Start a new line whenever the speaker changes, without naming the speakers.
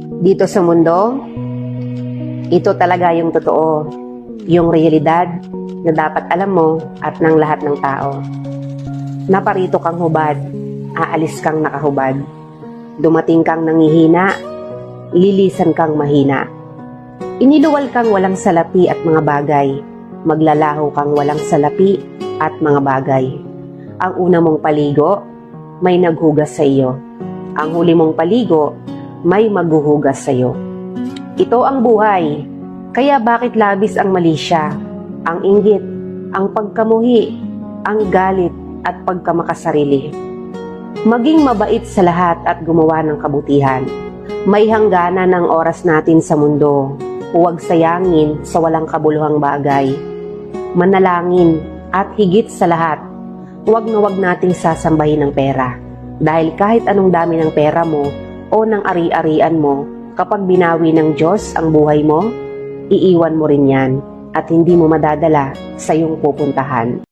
Dito sa mundo, ito talaga yung totoo, yung realidad na dapat alam mo at ng lahat ng tao. Naparito kang hubad, aalis kang nakahubad. Dumating kang nangihina, lilisan kang mahina. Iniluwal kang walang salapi at mga bagay, maglalaho kang walang salapi at mga bagay. Ang una mong paligo, may naghugas sa iyo. Ang huli mong paligo, may maghuhugas sa iyo. Ito ang buhay, kaya bakit labis ang mali siya, ang inggit, ang pagkamuhi, ang galit at pagkamakasarili. Maging mabait sa lahat at gumawa ng kabutihan. May hangganan ang oras natin sa mundo. Huwag sayangin sa walang kabuluhang bagay. Manalangin at higit sa lahat, huwag na huwag nating sasambahin ng pera. Dahil kahit anong dami ng pera mo o ng ari-arian mo, kapag binawi ng Diyos ang buhay mo, iiwan mo rin yan at hindi mo madadala sa iyong pupuntahan.